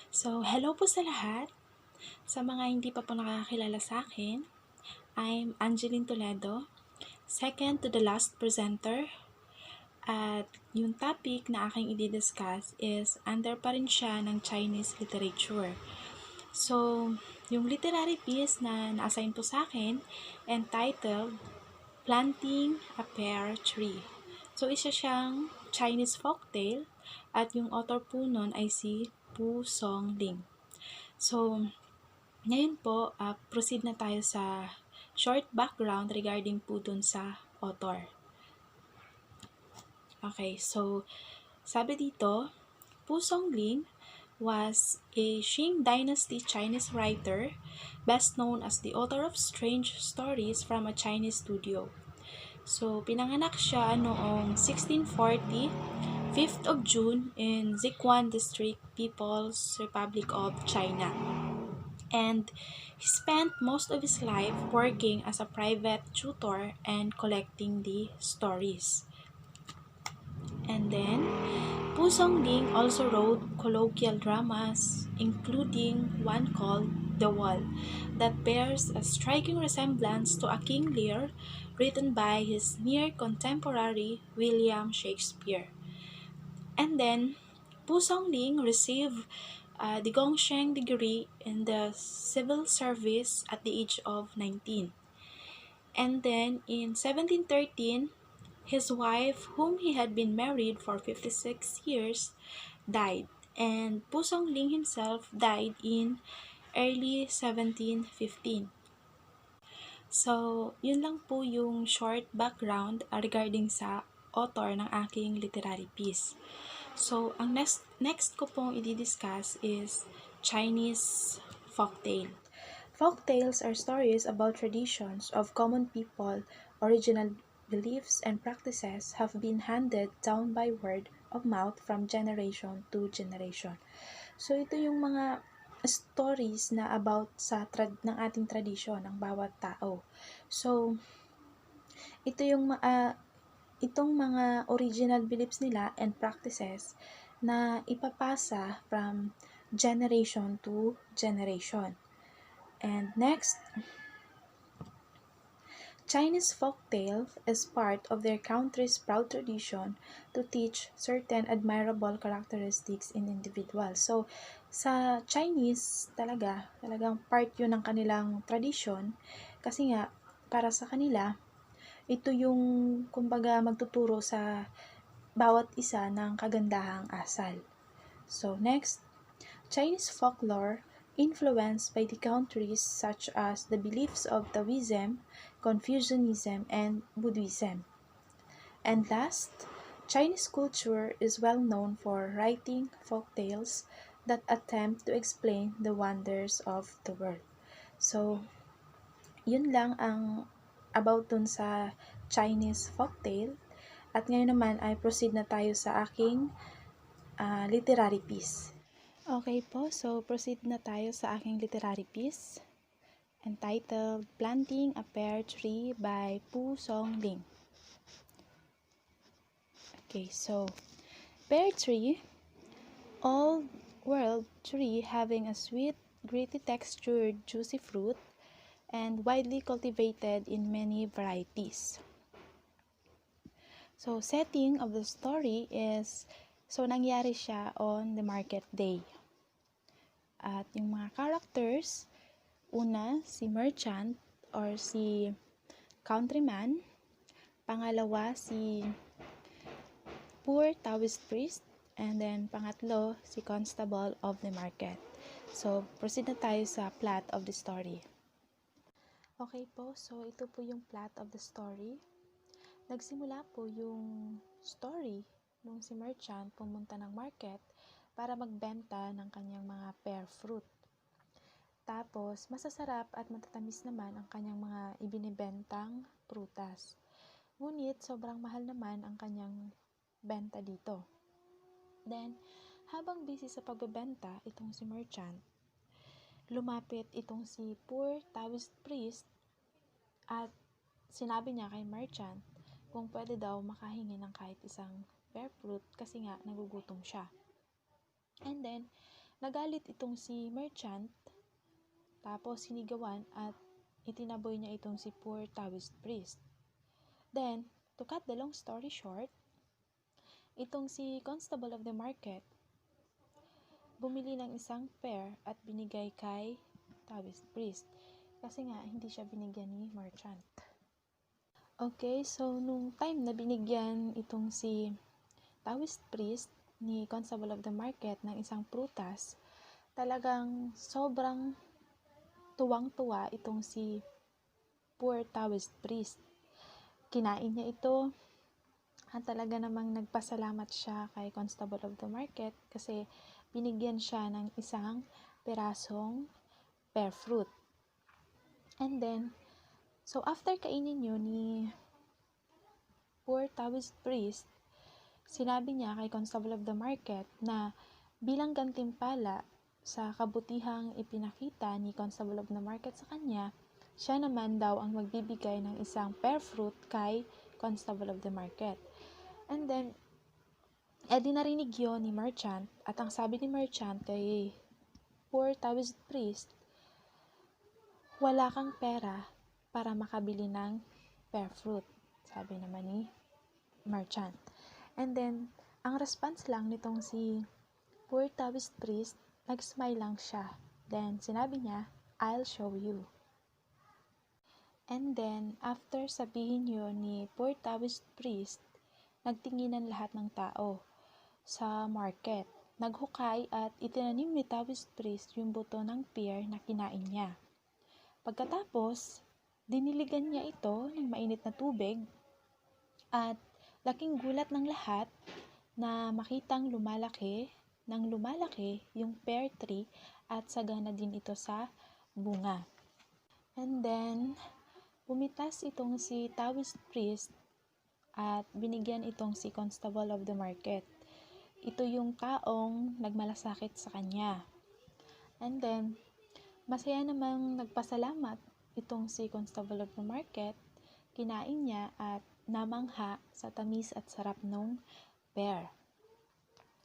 So, hello po sa lahat. Sa mga hindi pa po nakakakilala sa akin, I'm Angeline Toledo, second to the last presenter. At yung topic na aking i-discuss is under pa rin siya ng Chinese literature. So, yung literary piece na na-assign po sa akin entitled Planting a Pear Tree. So, isa siyang Chinese folktale at yung author po nun ay si Pu Songling. So, ngayon po, proceed na tayo sa short background regarding po dun sa author. Okay, so sabi dito, Pu Songling was a Qing Dynasty Chinese writer, best known as the author of Strange Stories from a Chinese Studio. So, pinanganak siya noong 1640, 5th of June in Sichuan District, People's Republic of China. And he spent most of his life working as a private tutor and collecting the stories. And then, Pu Songling also wrote colloquial dramas, including one called The Wall, that bears a striking resemblance to a King Lear written by his near contemporary William Shakespeare. And then, Pu Songling received the Gongsheng degree in the civil service at the age of 19. And then in 1713, his wife, whom he had been married for 56 years, died. And Pu Songling himself died in early 1715. So, yun lang po yung short background regarding sa author ng aking literary piece. So, ang next ko pong i-discuss is Chinese folktale. Folktales are stories about traditions of common people. Original beliefs and practices have been handed down by word of mouth from generation to generation. So, ito yung mga stories na about sa ng ating tradisyon ng bawat tao. So, ito yung itong mga original beliefs nila and practices na ipapasa from generation to generation. And next, Chinese folktale is part of their country's proud tradition to teach certain admirable characteristics in individuals. So, sa Chinese talagang part yun ng kanilang tradition kasi nga, para sa kanila, ito yung kumbaga magtuturo sa bawat isa ng kagandahang asal. So next, Chinese folklore influenced by the countries such as the beliefs of Taoism, Confucianism, and Buddhism. And last, Chinese culture is well known for writing folktales that attempt to explain the wonders of the world. So, yun lang ang about dun sa Chinese folktale. At ngayon naman ay proceed na tayo sa aking literary piece. Okay po, so proceed na tayo sa aking literary piece entitled Planting a Pear Tree by Pu Songling. Okay, so pear tree, old world tree having a sweet, gritty textured, juicy fruit and widely cultivated in many varieties. So, setting of the story is, so nangyari siya on the market day. At yung mga characters, una, si merchant or si countryman. Pangalawa, si poor Taoist priest. And then, pangatlo, si constable of the market. So, proceed na tayo sa plot of the story. Okay po, so ito po yung plot of the story. Nagsimula po yung story nung si merchant pumunta ng market para magbenta ng kanyang mga pear fruit. Tapos, masasarap at matatamis naman ang kanyang mga ibinibentang prutas. Ngunit, sobrang mahal naman ang kanyang benta dito. Then, habang busy sa pagbebenta itong si merchant, lumapit itong si poor Taoist priest at sinabi niya kay merchant kung pwede daw makahingi ng kahit isang pear fruit kasi nga nagugutom siya. And then, Nagalit itong si merchant, tapos sinigawan at itinaboy niya itong si poor Taoist priest. Then, to cut the long story short, itong si constable of the market bumili ng isang pear at binigay kay Taoist priest kasi nga hindi siya binigyan ni merchant. Okay, so nung time na binigyan itong si Taoist priest ni constable of the market ng isang prutas, talagang sobrang tuwang-tuwa itong si poor Taoist priest. Kinain niya ito at talaga namang nagpasalamat siya kay constable of the market kasi binigyan siya ng isang perasong pear fruit. And then, so after kainin yun ni poor Taoist priest, sinabi niya kay constable of the market na bilang gantimpala sa kabutihang ipinakita ni constable of the market sa kanya, siya naman daw ang magbibigay ng isang pear fruit kay constable of the market. And then, di narinig yun ni merchant at ang sabi ni merchant kay poor Taoist priest, wala kang pera para makabili ng pear fruit, sabi naman ni merchant. And then, ang response lang nitong si poor Taoist priest, nag-smile lang siya. Then, sinabi niya, I'll show you. And then, after sabihin yun ni poor Taoist priest, nagtinginan lahat ng tao sa market. Naghukay at itinanim ni Taoist priest yung buto ng pear na kinain niya. Pagkatapos, diniligan niya ito ng mainit na tubig at laking gulat ng lahat na makitang lumalaki yung pear tree at sagana din ito sa bunga. And then, bumitas itong si Taoist priest at binigyan itong si constable of the market. Ito yung taong nagmalasakit sa kanya. And then, masaya namang nagpasalamat itong si constable of the market, kinain niya at namangha sa tamis at sarap nung pear.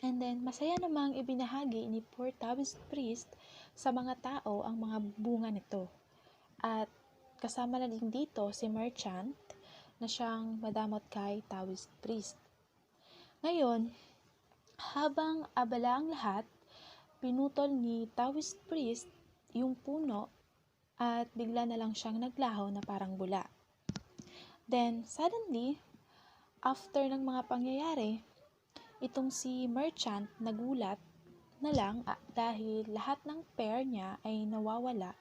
And then, masaya namang ibinahagi ni poor Taoist priest sa mga tao ang mga bunga nito. At kasama na din dito si merchant na siyang madamot kay Taoist priest. Ngayon, habang abala ang lahat, pinutol ni Taoist priest yung puno at bigla na lang siyang naglaho na parang bula. Then, suddenly, after ng mga pangyayari, itong si merchant nagulat na lang dahil lahat ng pear niya ay nawawala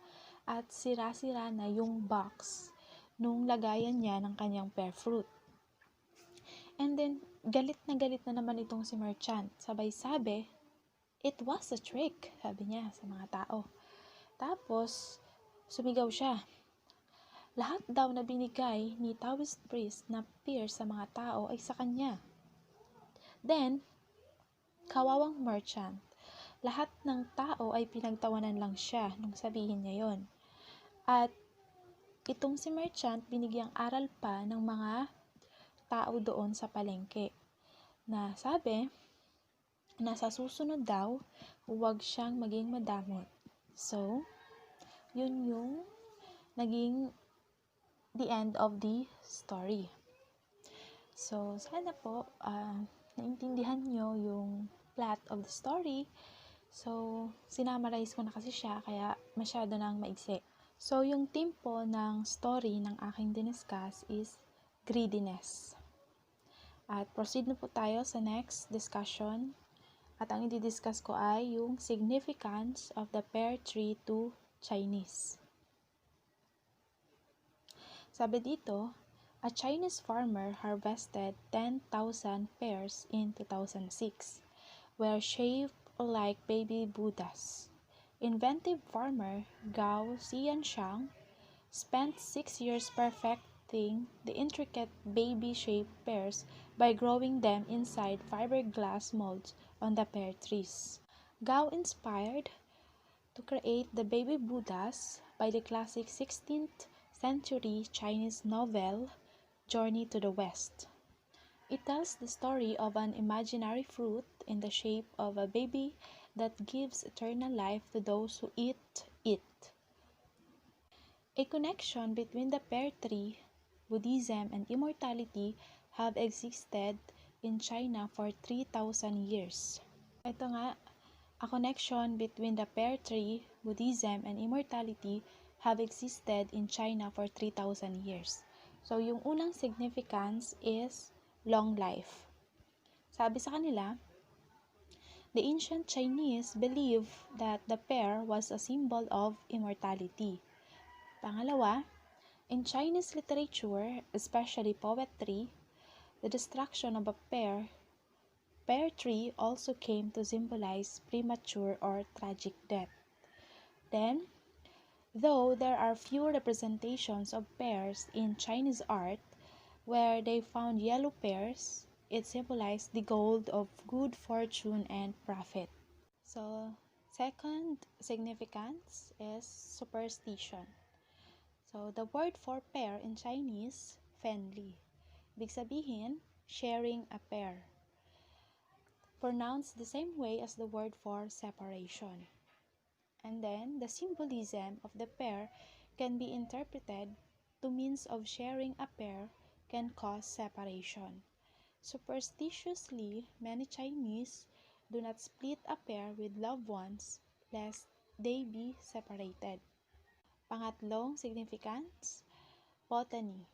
at sira-sira na yung box nung lagayan niya ng kanyang pear fruit. And then, galit na naman itong si merchant. Sabay sabi, it was a trick, sabi niya sa mga tao. Tapos, sumigaw siya. Lahat daw na binigay ni Taoist priest na pear sa mga tao ay sa kanya. Then, kawawang merchant. Lahat ng tao ay pinagtawanan lang siya nung sabihin niya yon. At itong si merchant binigyang aral pa ng mga tao doon sa palengke. Na sabi, na sa susunod daw, huwag siyang maging madamot. So, yun yung naging the end of the story. So, sana po naintindihan nyo yung plot of the story. So, sinamarize ko na kasi siya kaya masyado nang maigsi. So, yung theme po ng story ng aking diniscuss is greediness. At proceed na po tayo sa next discussion. At ang i-discuss ko ay yung significance of the pear tree to Chinese. Sabi dito, a Chinese farmer harvested 10,000 pears in 2006, were shaped like baby Buddhas. Inventive farmer Gao Xianshang spent 6 years perfecting the intricate baby-shaped pears by growing them inside fiberglass molds on the pear trees. Gao inspired to create the baby Buddhas by the classic 16th century Chinese novel Journey to the West. It tells the story of an imaginary fruit in the shape of a baby that gives eternal life to those who eat it. A connection between the pear tree, Buddhism, and immortality have existed in China for 3,000 years. Ito nga, a connection between the pear tree, Buddhism, and immortality have existed in China for 3,000 years. So, yung unang significance is long life. Sabi sa kanila, the ancient Chinese believed that the pear was a symbol of immortality. Pangalawa, in Chinese literature, especially poetry, the destruction of a pear tree also came to symbolize premature or tragic death. Then, though there are few representations of pears in Chinese art, where they found yellow pears, it symbolized the gold of good fortune and profit. So, second significance is superstition. So, the word for pear in Chinese, Fenli. Ibig sabihin, sharing a pear. Pronounced the same way as the word for separation. And then, the symbolism of the pear can be interpreted to means of sharing a pear can cause separation. Superstitiously, many Chinese do not split a pear with loved ones lest they be separated. Pangatlong significance, botany.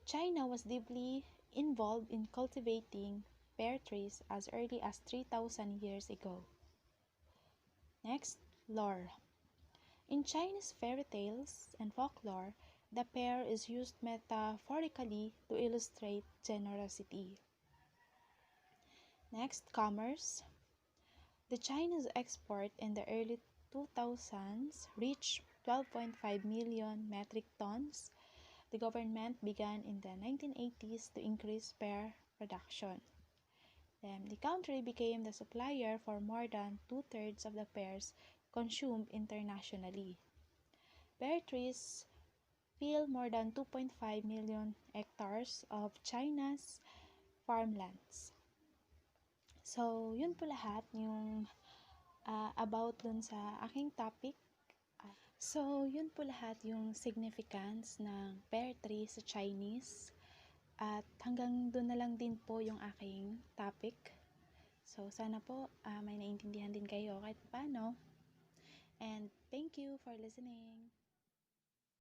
China was deeply involved in cultivating pear trees as early as 3,000 years ago. Next, lore. In Chinese fairy tales and folklore, the pear is used metaphorically to illustrate generosity. Next, commerce. The Chinese export in the early 2000s reached 12.5 million metric tons. The government began in the 1980s to increase pear production. Then, the country became the supplier for more than two-thirds of the pears consumed internationally. Pear trees fill more than 2.5 million hectares of China's farmlands. So, yun po lahat yung about dun sa aking topic. So, yun po lahat yung significance ng pear tree sa Chinese. At hanggang dun na lang din po yung aking topic. So, sana po may naintindihan din kayo kahit paano. And thank you for listening.